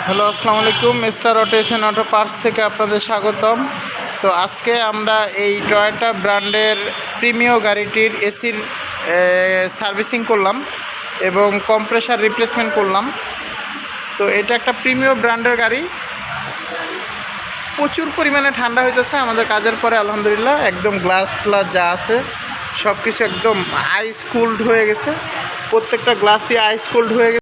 Hello, আসসালামু আলাইকুম। Mister rotation auto parts থেকে আপনাদের স্বাগতম। তো আজকে আমরা এই টয়োটা ব্র্যান্ডের প্রিমিয় গাড়িটির এসির সার্ভিসিং করলাম এবং কম্প্রেসার রিপ্লেসমেন্ট করলাম। তো এটা একটা প্রিমিয় ব্র্যান্ডের গাড়ি। প্রচুর পরিমাণে ঠান্ডা হইতেছে আমাদের কাজের পরে। আলহামদুলিল্লাহ, একদম গ্লাস যা আছে সব কিছু একদম আইস কুলড হয়ে গেছে। প্রত্যেকটা গ্লাসই আইস কুলড হয়ে গেছে।